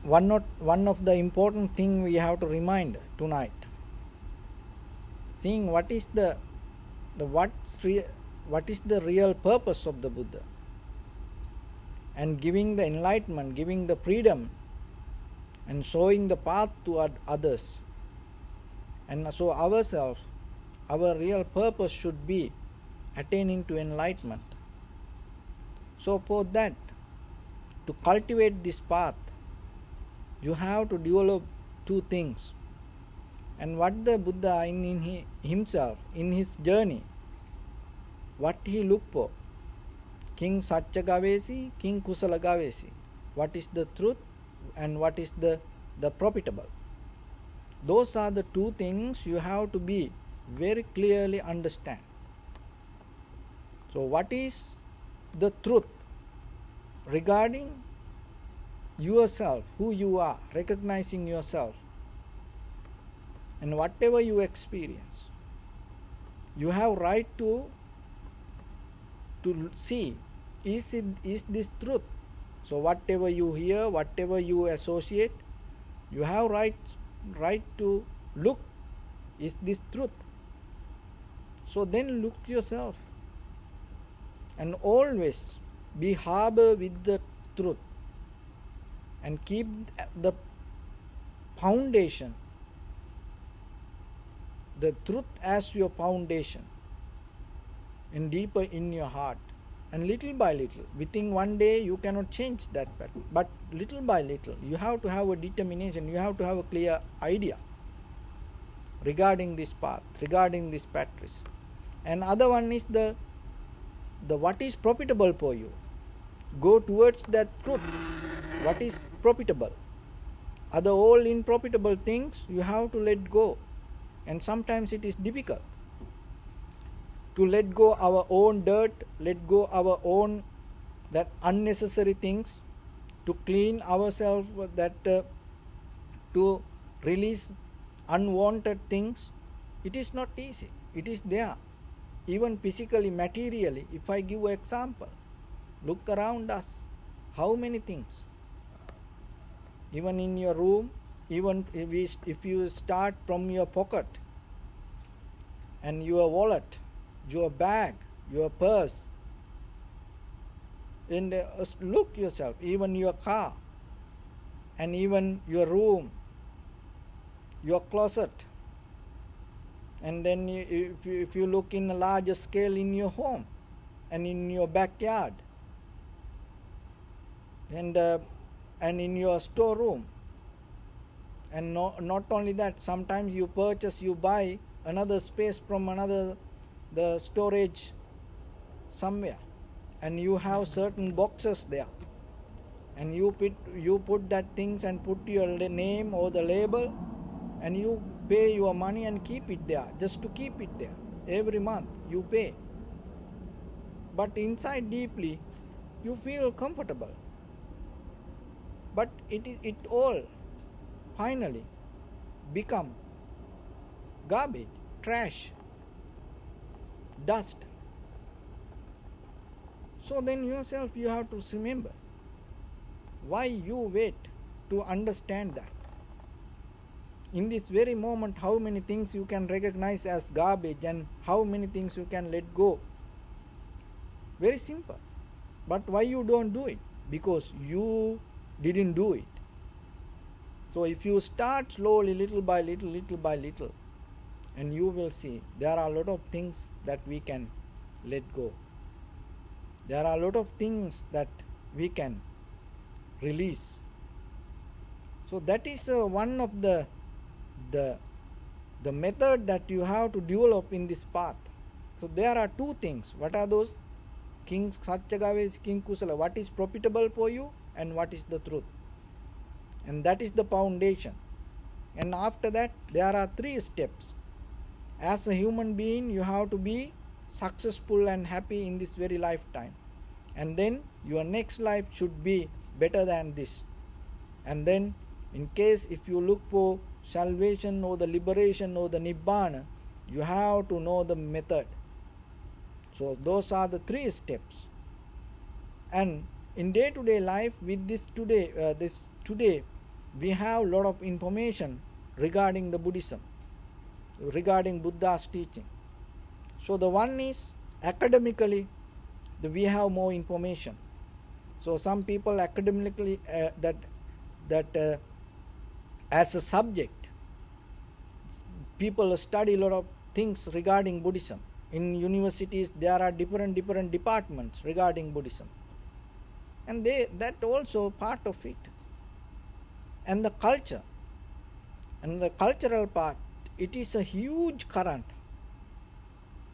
one of the important thing we have to remind tonight, seeing what is what is the real purpose of the Buddha, and giving the enlightenment, giving the freedom, and showing the path to others. And so ourselves, our real purpose should be attaining to enlightenment. So for that, to cultivate this path, you have to develop two things. And what the Buddha in himself, in his journey, what he looked for, King Satya Gavesi, King Kusala Gavesi, what is the truth and what is the profitable. Those are the two things you have to be very clearly understand. So what is the truth regarding yourself, who you are, recognizing yourself, and whatever you experience, you have right to see, is this truth? So whatever you hear, whatever you associate, you have right to look, is this truth? So then look yourself, and always be harbor with the truth, and keep the foundation, the truth as your foundation, and deeper in your heart. And little by little, within one day you cannot change that pattern, but little by little you have to have a determination, you have to have a clear idea regarding this path, regarding this practice. And other one is the what is profitable for you. Go towards that truth, what is profitable. Other all unprofitable things you have to let go, and sometimes it is difficult to let go our own dirt, let go our own that unnecessary things, to clean ourselves, that to release unwanted things. It is not easy. It is there, even physically, materially. If I give an example, look around us, how many things, even in your room, even if you start from your pocket and your wallet, your bag, your purse, and look yourself, even your car, and even your room, your closet, and then if you look in a larger scale in your home and in your backyard, and in your storeroom. And not only that, sometimes you buy another space from another the storage somewhere, and you have certain boxes there, and you put that things and put your name or the label, and you pay your money and keep it there, just to keep it there. Every month you pay, but inside deeply you feel comfortable, but it all finally become garbage, trash, dust. So then yourself you have to remember why you wait to understand that. In this very moment, how many things you can recognize as garbage and how many things you can let go. Very simple. But why you don't do it? Because you didn't do it. So if you start slowly, little by little, and you will see there are a lot of things that we can let go. There are a lot of things that we can release. So that is one of the method that you have to develop in this path. So there are two things. What are those? King Satyagavesi, King Kusala. What is profitable for you and what is the truth? And that is the foundation. And after that, there are 3 steps. As a human being, you have to be successful and happy in this very lifetime. And then your next life should be better than this. And then in case if you look for salvation or the liberation or the nibbana, you have to know the method. So those are the 3 steps. And in day-to-day life, with this today we have a lot of information regarding the Buddhism, regarding Buddha's teaching. So the one is academically, we have more information. So some people academically that as a subject, people study a lot of things regarding Buddhism. In universities, there are different departments regarding Buddhism, and that also part of it. And the culture, and the cultural part, it is a huge current,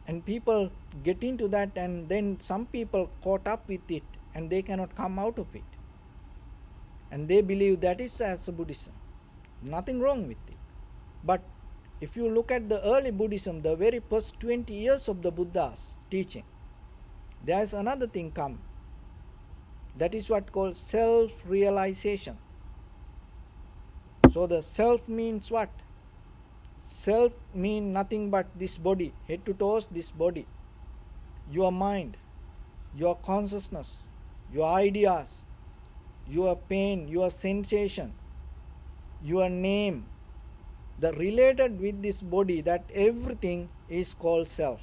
and people get into that, and then some people caught up with it and they cannot come out of it, and they believe that is as a Buddhism. Nothing wrong with it. But if you look at the early Buddhism, the very first 20 years of the Buddha's teaching, there is another thing come. That is what called self-realization. So the self means what? Self means nothing but this body, head to toes this body, your mind, your consciousness, your ideas, your pain, your sensation, your name, the related with this body, that everything is called self.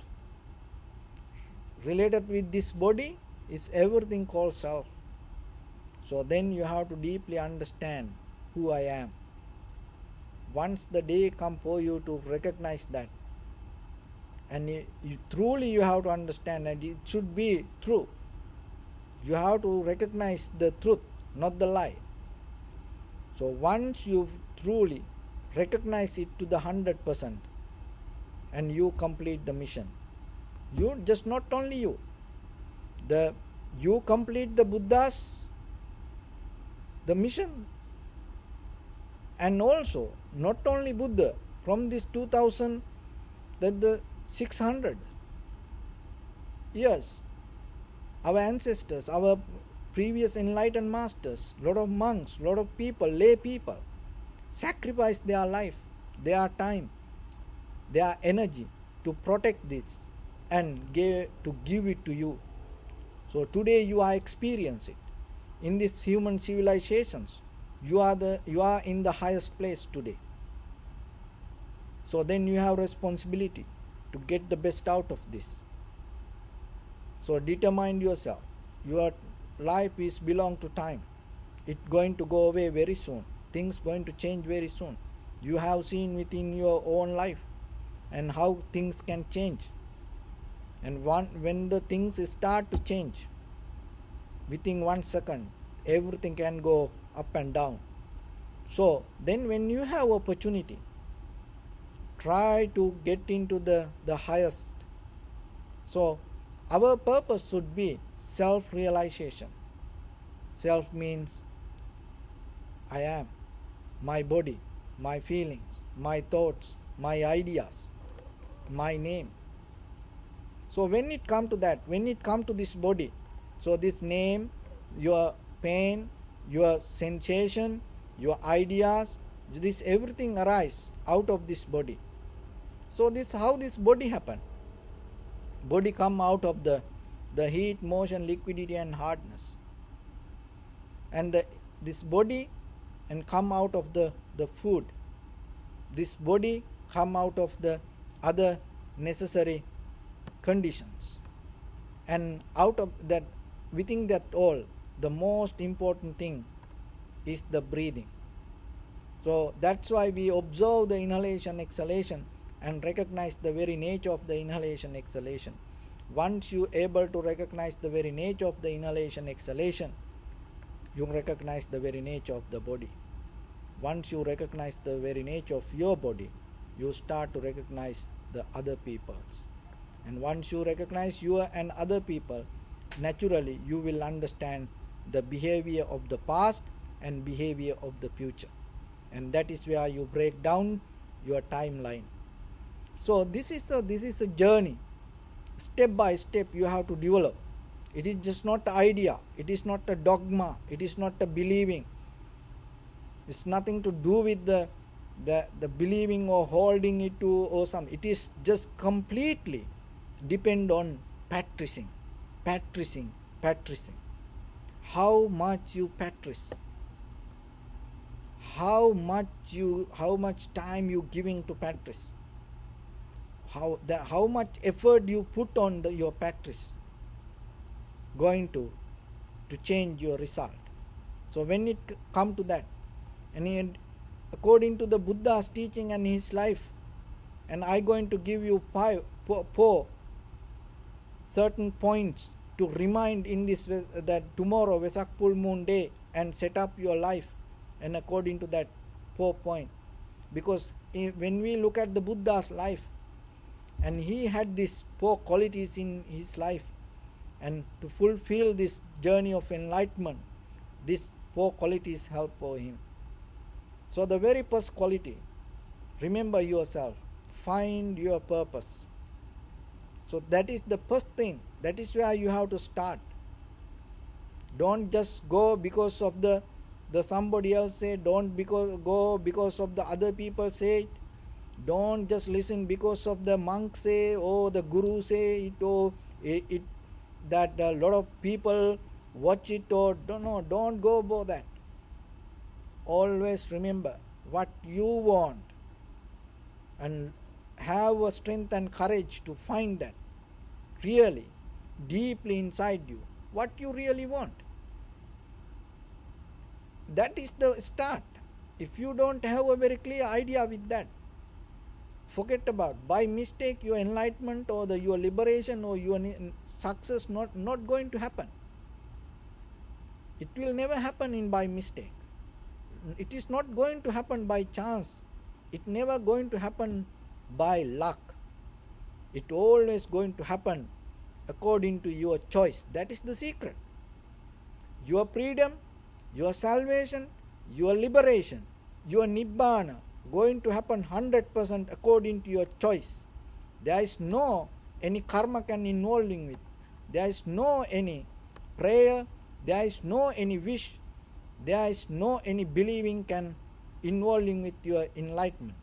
Related with this body is everything called self. So then you have to deeply understand who I am. Once the day come for you to recognize that, and you truly you have to understand, and it should be true. You have to recognize the truth, not the lie. So once you truly recognize it to the 100%, and you complete the mission, you just not only you complete the Buddha's the mission, and also not only Buddha, from this 2000 that the 600 years, our ancestors, our previous enlightened masters, lot of monks, lot of people, lay people, sacrificed their life, their time, their energy to protect this and to give it to you. So today you are experiencing it. In these human civilizations, you are in the highest place today. So then you have responsibility to get the best out of this. So determine yourself. Your life is belong to time. It's going to go away very soon. Things going to change very soon. You have seen within your own life and how things can change. And when the things start to change, within 1 second, everything can go up and down. So then when you have opportunity, try to get into the highest. So our purpose should be self-realization. Self means I am, my body, my feelings, my thoughts, my ideas, my name. So when it come to that, when it come to this body, so this name, your pain, your sensation, your ideas, this everything arise out of this body. So this how this body happen. Body come out of the heat, motion, liquidity and hardness. And this body and come out of the food. This body come out of the other necessary conditions. And out of that, within that all, the most important thing is the breathing. So that's why we observe the inhalation, exhalation and recognize the very nature of the inhalation, exhalation. Once you able to recognize the very nature of the inhalation, exhalation, you recognize the very nature of the body. Once you recognize the very nature of your body, you start to recognize the other people's. And once you recognize your and other people, naturally you will understand the behavior of the past and behavior of the future. And that is where you break down your timeline. So this is a journey. Step by step you have to develop. It is just not an idea. It is not a dogma. It is not a believing. It's nothing to do with the believing or holding it to or some. It is just completely depend on practicing. How much you practice, how much time you giving to practice, how much effort you put on your practice going to change your result. So when it come to that, and according to the Buddha's teaching and his life, and I going to give you four certain points to remind in this that tomorrow Vesak full moon day, and set up your life and according to that 4 point. Because when we look at the Buddha's life, and he had these 4 qualities in his life, and to fulfill this journey of enlightenment, these 4 qualities help for him. So the very first quality, remember yourself, find your purpose. So that is the first thing, that is where you have to start. Don't just go because of the somebody else say, don't go because of the other people say it. Don't just listen because of the monk say, or the guru say it, or it that a lot of people watch it, or don't go about that. Always remember what you want, and have a strength and courage to find that really deeply inside you what you really want. That is the start. If you don't have a very clear idea with that, forget about by mistake your enlightenment or your liberation or your success not going to happen. It will never happen in by mistake. It is not going to happen by chance. It never going to happen by luck. It always going to happen according to your choice. That is the secret. Your freedom, your salvation, your liberation, your nibbana going to happen 100% according to your choice. There is no any karma can involving with. There is no any prayer. There is no any wish. There is no any believing can involving with your enlightenment.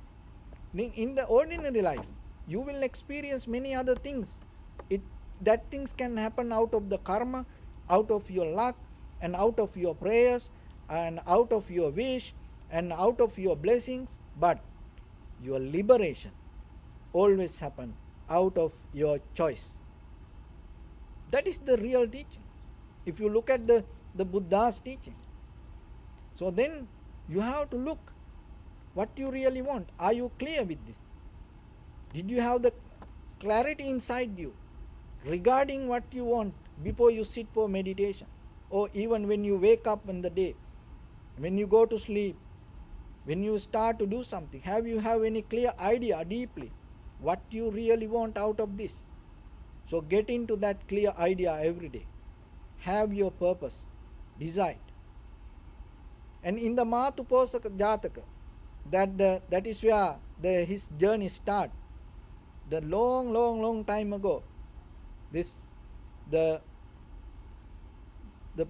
In the ordinary life, you will experience many other things. That things can happen out of the karma, out of your luck, and out of your prayers, and out of your wish, and out of your blessings. But your liberation always happen out of your choice. That is the real teaching. If you look at the Buddha's teaching, so then you have to look what you really want. Are you clear with this? Did you have the clarity inside you regarding what you want before you sit for meditation, or even when you wake up in the day, when you go to sleep, when you start to do something? Have you have any clear idea deeply what you really want out of this? So get into that clear idea every day. Have your purpose, decide. And in the Matuposaka Jataka, that is where his journey start. The long time ago, the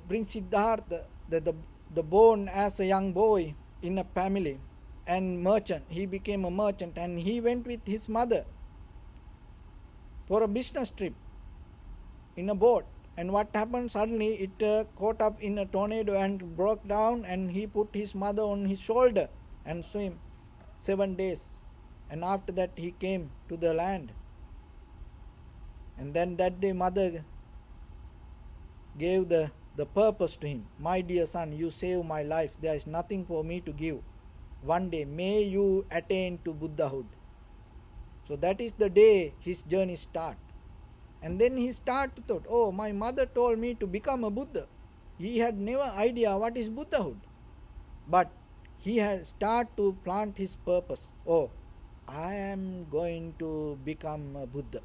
Prince Siddhartha, the born as a young boy in a family and merchant. He became a merchant, and he went with his mother for a business trip in a boat. And what happened? Suddenly it caught up in a tornado and broke down, and he put his mother on his shoulder and swam 7 days. And after that he came to the land. And then that day mother gave the purpose to him. My dear son, you saved my life. There is nothing for me to give. One day may you attain to Buddhahood. So that is the day his journey start. And then he start to thought, oh, my mother told me to become a Buddha. He had never idea what is Buddhahood. But he had start to plant his purpose. Oh, I am going to become a Buddha.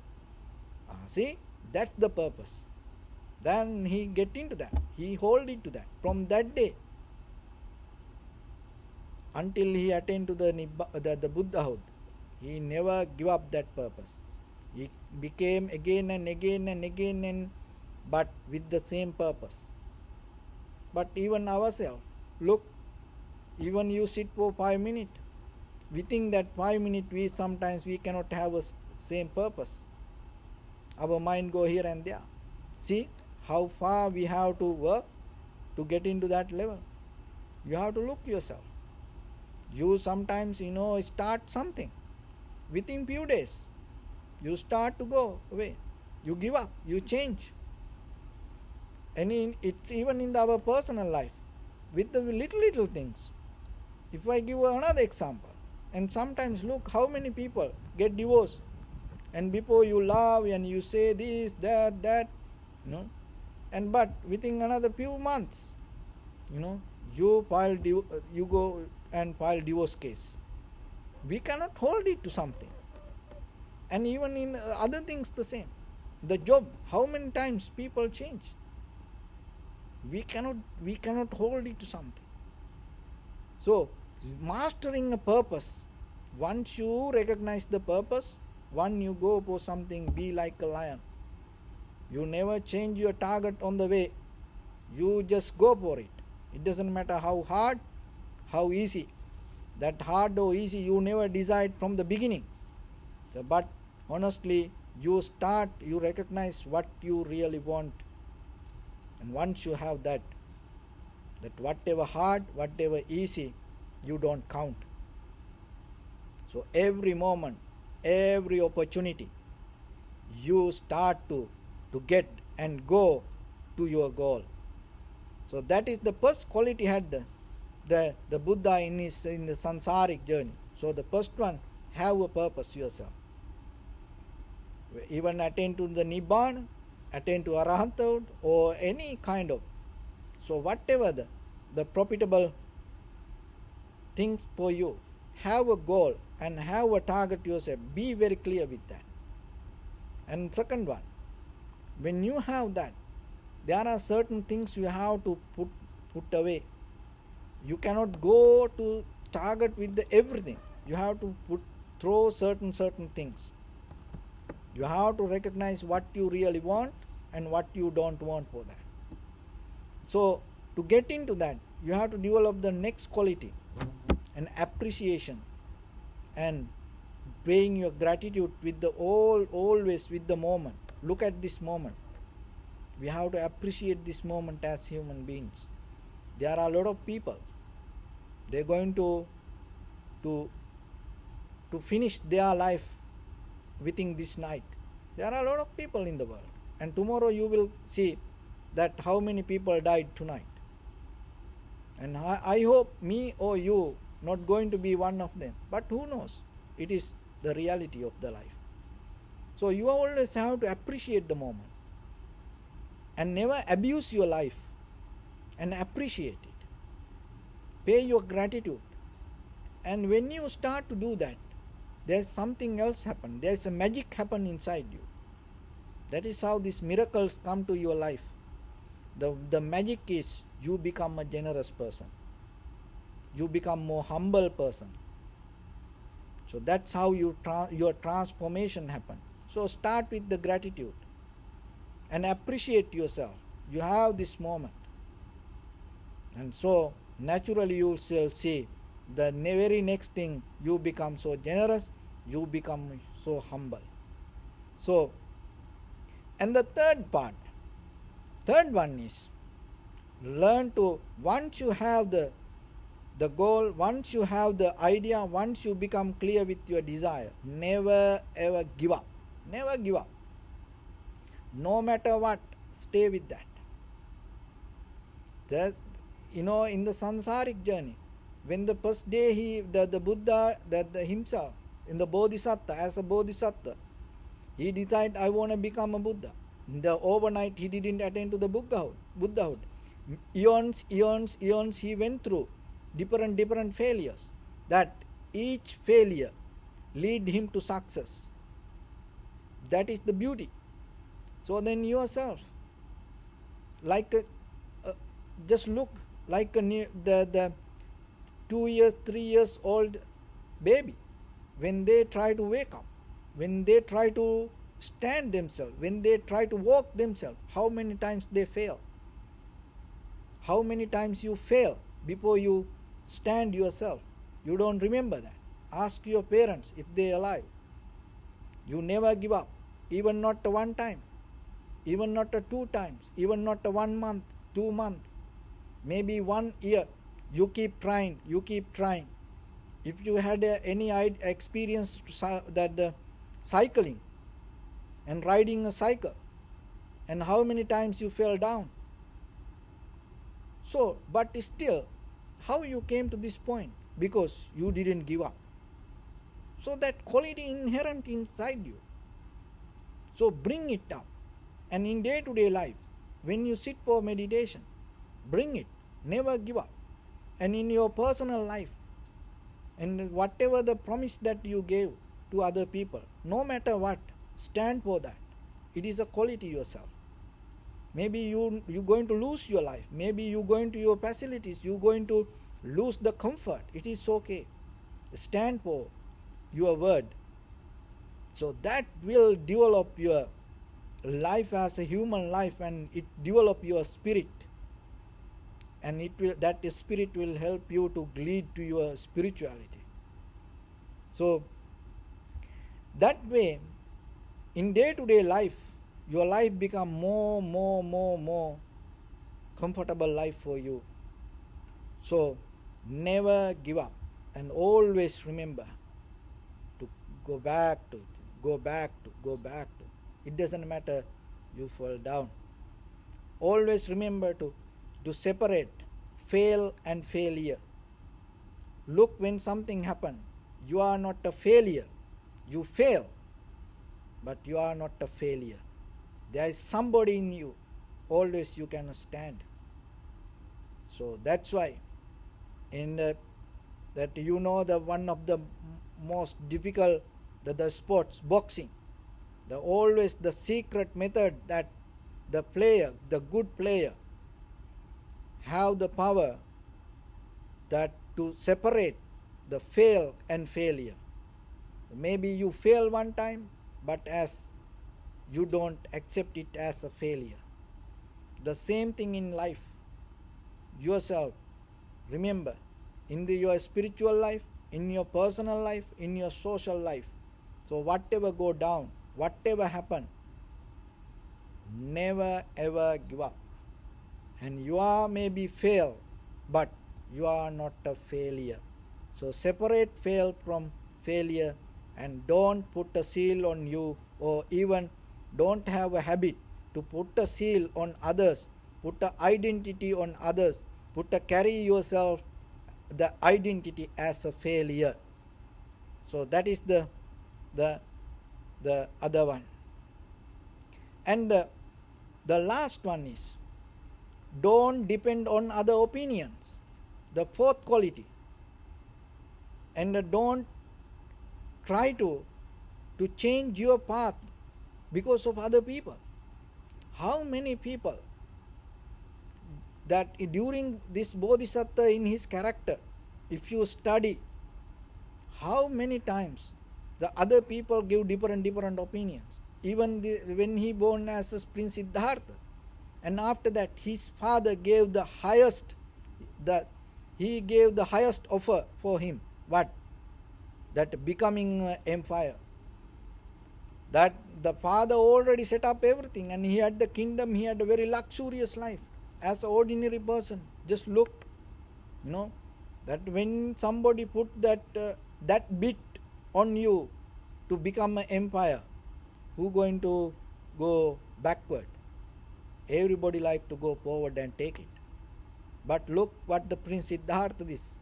See, that's the purpose. Then he get into that. He hold into that. From that day until he attained to the Buddhahood, he never give up that purpose. He became again and again, but with the same purpose. But even ourselves, look, even you sit for 5 minutes, within that 5 minutes we sometimes we cannot have a same purpose. Our mind go here and there. See how far we have to work to get into that level. You have to look yourself. You sometimes, start something. Within few days, you start to go away. You give up, you change. And it's even in our personal life, with the little things. If I give another example, and sometimes look how many people get divorced, and before you love and you say this, that, you know, and but within another few months, you know, you go and file divorce case. We cannot hold it to something. And even in other things the same. The job, how many times people change? We cannot hold it to something. So mastering a purpose, once you recognize the purpose, when you go for something, be like a lion. You never change your target on the way. You just go for it. It doesn't matter how hard, how easy. That hard or easy, you never decide from the beginning. So, but honestly, you recognize what you really want. And once you have that whatever hard, whatever easy, you don't count. So every moment, every opportunity, you start to get and go to your goal. So that is the first quality had the Buddha in the sansaric journey. So the first one, have a purpose yourself. Even attain to the Nibbana, attain to Arahanthood, or any kind of. So whatever the profitable things for you, have a goal and have a target yourself. Be very clear with that. And second one, when you have that, there are certain things you have to put away. You cannot go to target with everything. You have to throw certain things. You have to recognize what you really want and what you don't want for that. So to get into that, you have to develop the next quality, an appreciation, and paying your gratitude with always with the moment. Look at this moment. We have to appreciate this moment as human beings. There are a lot of people. They're going to finish their life within this night. There are a lot of people in the world, and tomorrow you will see that how many people died tonight. And I hope me or you not going to be one of them, but who knows? It is the reality of the life. So you always have to appreciate the moment and never abuse your life, and appreciate it. Pay your gratitude. And when you start to do that, there's something else happen. There's a magic happen inside you. That is how these miracles come to your life. The magic is you become a generous person. You become more humble person. So that's how your transformation happen. So start with the gratitude and appreciate yourself. You have this moment. And so naturally you will see the very next thing, you become so generous, you become so humble. So, and the third one is learn to, once you have the goal, once you have the idea, once you become clear with your desire, never ever give up. Never give up. No matter what, stay with that. There's, in the sansaric journey, when the first day the Buddha himself in the Bodhisattva, as a Bodhisattva, he decided, I want to become a Buddha. Overnight he didn't attain to the Buddhahood. Eons he went through different failures. That each failure lead him to success. That is the beauty. So then yourself, like just look like the 2 years, 3 years old baby, when they try to wake up, when they try to stand themselves, when they try to walk themselves, how many times they fail? How many times you fail before you stand yourself? You don't remember that. Ask your parents if they are alive. You never give up, even not one time, even not 2 times, even not 1 month, 2 months, maybe 1 year. You keep trying, If you had any experience that the cycling and riding a cycle, and how many times you fell down. So, but still, how you came to this point? Because you didn't give up. So that quality inherent inside you. So bring it up. And in day-to-day life, when you sit for meditation, bring it. Never give up. And in your personal life, and whatever the promise that you gave to other people, no matter what, stand for that. It is a quality yourself. Maybe you're going to lose your life. Maybe you're going to your facilities. You're going to lose the comfort. It is okay. Stand for your word. So that will develop your life as a human life, and it develop your spirit. And that spirit will help you to lead to your spirituality. So that way, in day-to-day life, your life become more comfortable life for you. So never give up, and always remember to go back to. It doesn't matter you fall down. Always remember to separate fail and failure. Look, when something happens, you are not a failure. You fail, but you are not a failure. There is somebody in you. Always you can stand. So that's why that the one of the most difficult the sports, boxing, always the secret method that the good player have the power that to separate the fail and failure. Maybe you fail one time, but as you don't accept it as a failure. The same thing in life. Yourself, remember, in your spiritual life, in your personal life, in your social life. So whatever go down, whatever happen, never ever give up. And you are maybe fail, but you are not a failure. So separate fail from failure, and don't put a seal on you, or even don't have a habit to put a seal on others, put a identity on others, carry yourself the identity as a failure. So that is the other one. And the last one is, don't depend on other opinions, the fourth quality. And don't try to change your path because of other people. How many people that during this bodhisattva in his character, if you study, how many times the other people give different opinions. Even when he born as a Prince Siddhartha, and after that his father gave the highest offer for him. What? That becoming empire. That the father already set up everything, and he had the kingdom, he had a very luxurious life as an ordinary person. Just look, that when somebody put that bit on you to become an empire, who going to go backward? Everybody like to go forward and take it. But look what the Prince Siddhartha is.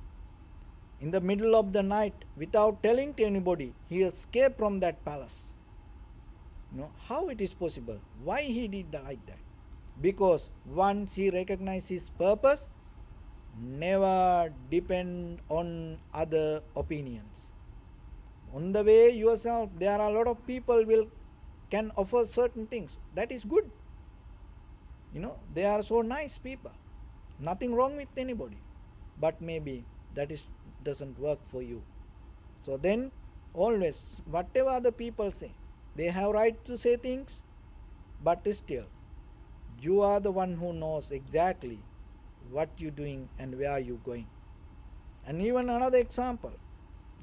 In the middle of the night, without telling to anybody, he escaped from that palace. How it is possible? Why he did like that? Because once he recognized his purpose, never depend on other opinions. On the way yourself, there are a lot of people can offer certain things. That is good. They are so nice people. Nothing wrong with anybody. But maybe that doesn't work for you. So then always, whatever other people say, they have right to say things, but still, you are the one who knows exactly what you're doing and where you're going. And even another example,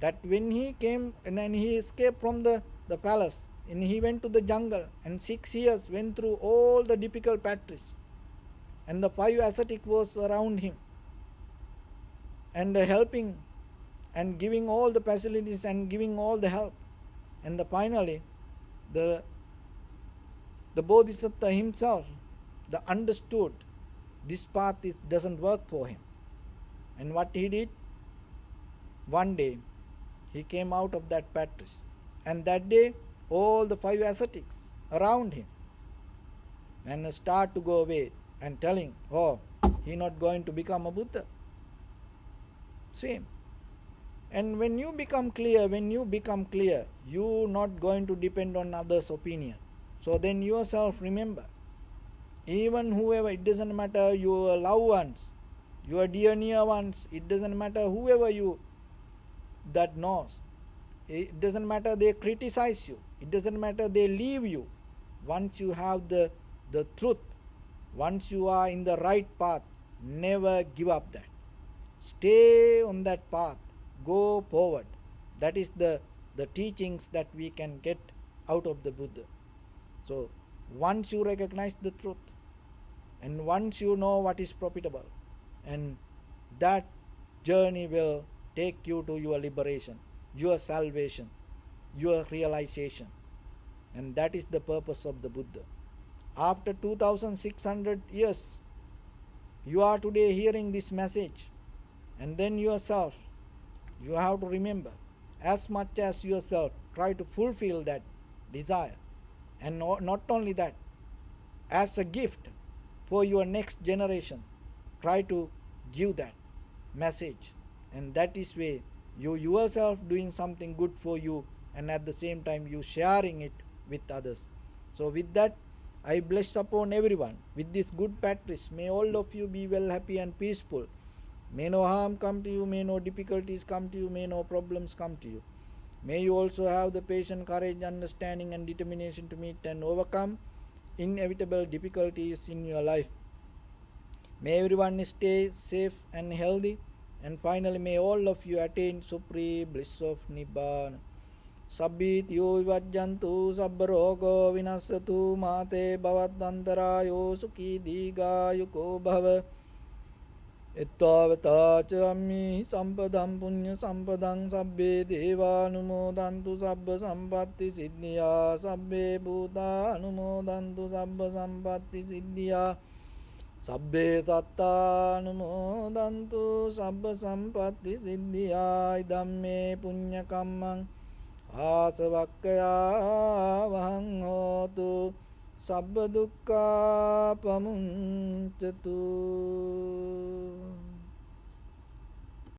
that when he came and then he escaped from the palace, and he went to the jungle, and 6 years went through all the difficult patries, and the 5 ascetics was around him and helping and giving all the facilities and giving all the help. And finally, the Bodhisattva himself understood this path doesn't work for him. And what he did? One day, he came out of that practice. And that day, all the 5 ascetics around him and start to go away and telling, oh, he not going to become a Buddha. Same. And when you become clear, you not going to depend on others' opinion. So then yourself remember, even whoever, it doesn't matter, your loved ones, your dear near ones, it doesn't matter whoever you that knows, it doesn't matter they criticize you, it doesn't matter they leave you. Once you have the truth, once you are in the right path, never give up that. Stay on that path, go forward. That is the teachings that we can get out of the Buddha. So once you recognize the truth, and once you know what is profitable, and that journey will take you to your liberation, your salvation, your realization. And that is the purpose of the Buddha. After 2600 years, you are today hearing this message, and then yourself, you have to remember, as much as yourself, try to fulfill that desire. And not only that, as a gift for your next generation, try to give that message. And that is way you yourself doing something good for you, and at the same time you sharing it with others. So with that, I bless upon everyone with this good practice. May all of you be well, happy and peaceful. May no harm come to you, may no difficulties come to you, may no problems come to you. May you also have the patience, courage, understanding and determination to meet and overcome inevitable difficulties in your life. May everyone stay safe and healthy. And finally, may all of you attain supreme bliss of Nibbana. Sabbitiyo vivajjantu sabbarogo vinasatu mate bhavatantarayo sukhi digayuko bhava. Ittavata cammi sampadam punya sampadam sabbe deva anumodantu sabba sampatti siddhya sabbe bhuta anumodantu sabba sampatti siddhya sabbe tatta anumodantu sabba sampatti siddhya idamme punya kammang asavakkaya vahang hotu sabba dukkha pamuncatu.